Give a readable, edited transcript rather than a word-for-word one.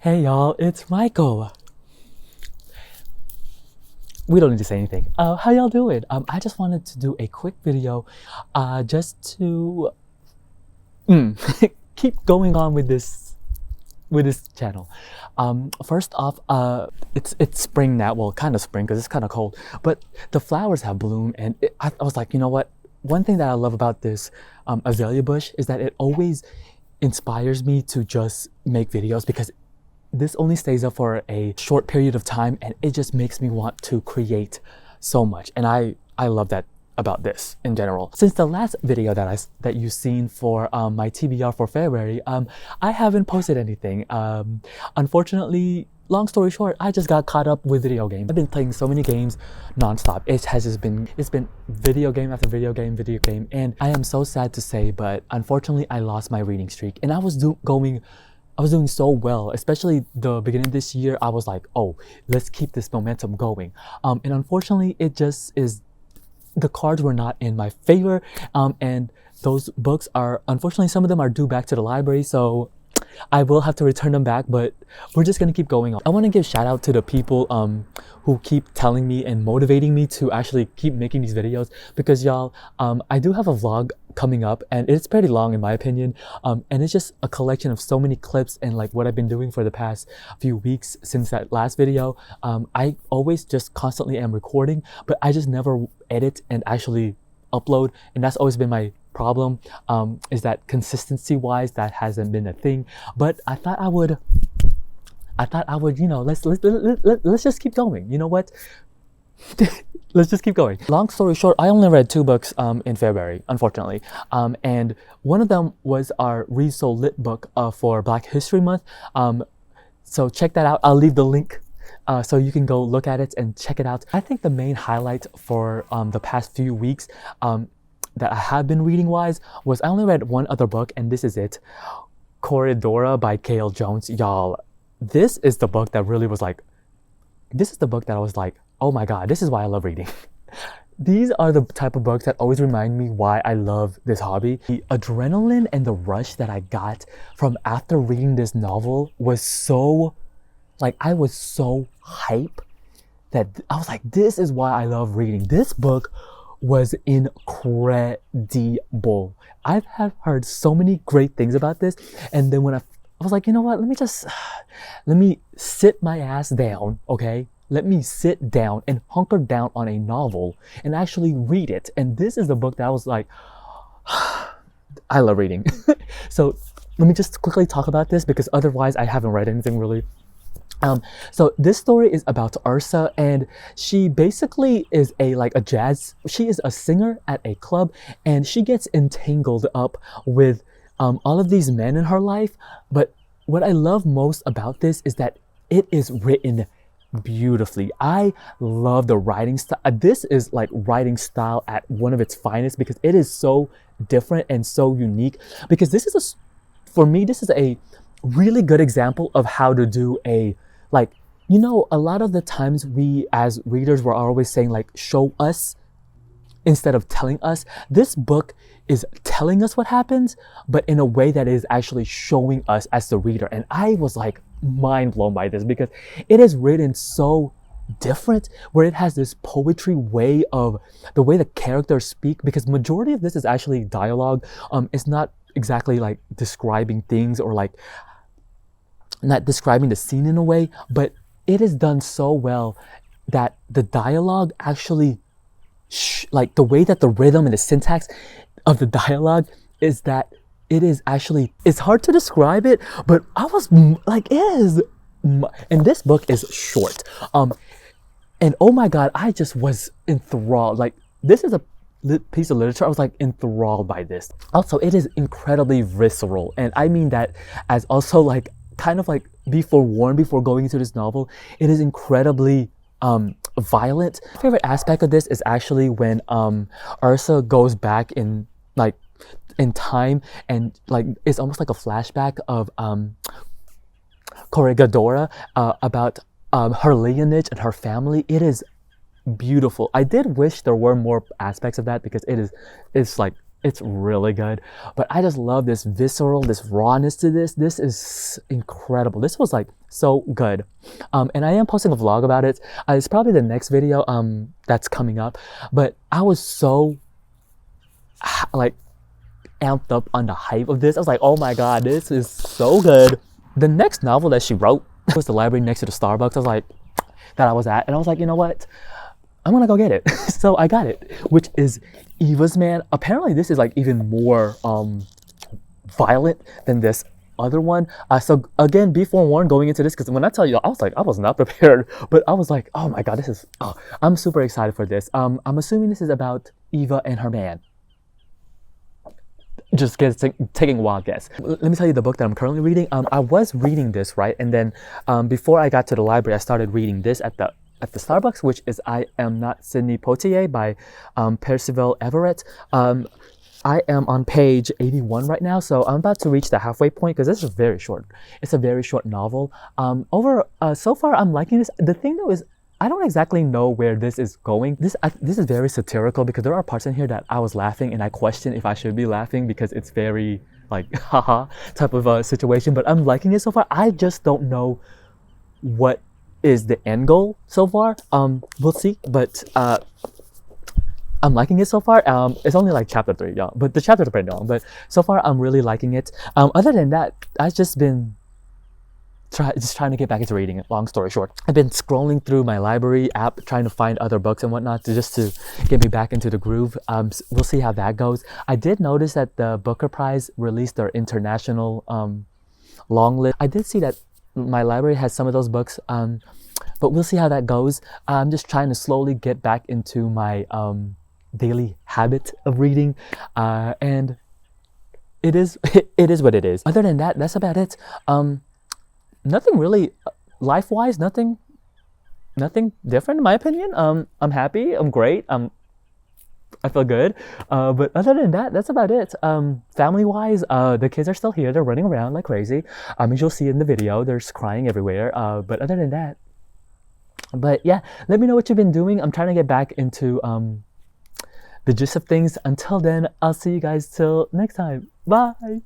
Hey y'all, it's Michael. We don't need to say anything. How y'all doing? I just wanted to do a quick video, just to keep going on with this channel. First off, it's spring now. Well, kind of spring because it's kind of cold, but the flowers have bloomed, and I was like, you know what? One thing that I love about this azalea bush is that it always inspires me to just make videos because this only stays up for a short period of time, and it just makes me want to create so much. And I love that about this in general. Since the last video that you've seen for my TBR for February, I haven't posted anything. Unfortunately, long story short, I just got caught up with video games. I've been playing so many games nonstop. It's been video game after video game, and I am so sad to say, but unfortunately, I lost my reading streak, and I was doing so well, especially the beginning of this year. I was like, oh, let's keep this momentum going. And unfortunately, it just is, the cards were not in my favor. And those books are, unfortunately, some of them are due back to the library. So I will have to return them back, but we're just gonna keep going on. I want to give shout out to the people who keep telling me and motivating me to actually keep making these videos, because y'all, I do have a vlog coming up, and it's pretty long in my opinion, and it's just a collection of so many clips and like what I've been doing for the past few weeks since that last video. I always just constantly am recording, but I just never edit and actually upload, and that's always been my problem, is that consistency wise that hasn't been a thing. But I thought I would, you know, let's just keep going. You know what? Let's just keep going. Long story short, I only read 2 books in February, unfortunately, and one of them was our Read So Lit book for Black History Month. So check that out. I'll leave the link so you can go look at it and check it out. I think the main highlight for the past few weeks that I have been reading wise was I only read one other book, and this is it, Corydora by K.L. Jones. Y'all, this is the book that really was like, this is the book that I was like, oh my god, this is why I love reading. These are the type of books that always remind me why I love this hobby. The adrenaline and the rush that I got from after reading this novel was so, like, I was so hype that I was like, this is why I love reading. This book was incredible. I have heard so many great things about this, and then when I was like, you know what, let me sit my ass down, okay? Let me sit down and hunker down on a novel and actually read it. And this is the book that I was like, I love reading. So let me just quickly talk about this, because otherwise I haven't read anything really. So this story is about Ursa, and she basically is she is a singer at a club, and she gets entangled up with all of these men in her life. But what I love most about this is that it is written beautifully. I love the writing style. This is like writing style at one of its finest, because it is so different and so unique. Because for me, this is a really good example of how to do a, like, you know, a lot of the times we as readers were always saying like, show us instead of telling us. This book is telling us what happens, but in a way that is actually showing us as the reader. And I was like mind blown by this, because it is written so different, where it has this poetry way of the way the characters speak, because majority of this is actually dialogue. It's not exactly like describing things or like not describing the scene in a way, but it is done so well that the dialogue actually like the way that the rhythm and the syntax of the dialogue is that it is actually, it's hard to describe it, but I was like, and this book is short. And oh my god, I just was enthralled. Like, this is a piece of literature. I was like enthralled by this. Also, it is incredibly visceral. And I mean that as also like, kind of like be forewarned before going into this novel. It is incredibly violent. My favorite aspect of this is actually when Ursa goes back in time, and like it's almost like a flashback of Corydora, about her lineage and her family. It is beautiful. I did wish there were more aspects of that, because it's like It's really good. But I just love this visceral, this rawness to this. This is incredible. This was like so good. And I am posting a vlog about it. It's probably the next video that's coming up. But I was so like amped up on the hype of this. I was like, oh my god, this is so good. The next novel that she wrote was the library next to the Starbucks. I was like, that I was at, and I was like, you know what? I'm gonna go get it. So I got it, which is Evas Man. Apparently, this is like even more violent than this other one. So again, be forewarned going into this, because when I tell you, I was like, I was not prepared, but I was like, oh my god, this is. Oh, I'm super excited for this. I'm assuming this is about Eva and her man. Just taking a wild guess. Let me tell you the book that I'm currently reading. I was reading this, right, and then before I got to the library, I started reading this at the Starbucks, which is I Am Not Sidney Poitier by Percival Everett. I am on page 81 right now, so I'm about to reach the halfway point because this is very short. It's a very short novel. So far, I'm liking this. The thing though is, I don't exactly know where this is going. This is very satirical because there are parts in here that I was laughing and I question if I should be laughing because it's very like haha type of a situation. But I'm liking it so far. I just don't know what is the end goal so far. We'll see. But I'm liking it so far. It's only like chapter 3, y'all. But the chapters are pretty long. But so far, I'm really liking it. Other than that, I've just been trying to get back into reading it. Long story short, I've been scrolling through my library app trying to find other books and whatnot to get me back into the groove. We'll see how that goes. I did notice that the Booker Prize released their international long list. I did see that my library has some of those books, but we'll see how that goes. I'm just trying to slowly get back into my daily habit of reading, and it is what it is. Other than that, that's about it. Nothing really, life-wise, nothing different in my opinion. I'm happy, I'm great, I feel good. But other than that, that's about it. Family-wise, the kids are still here. They're running around like crazy. As you'll see in the video, they're crying everywhere. But other than that, but yeah, let me know what you've been doing. I'm trying to get back into the gist of things. Until then, I'll see you guys till next time. Bye.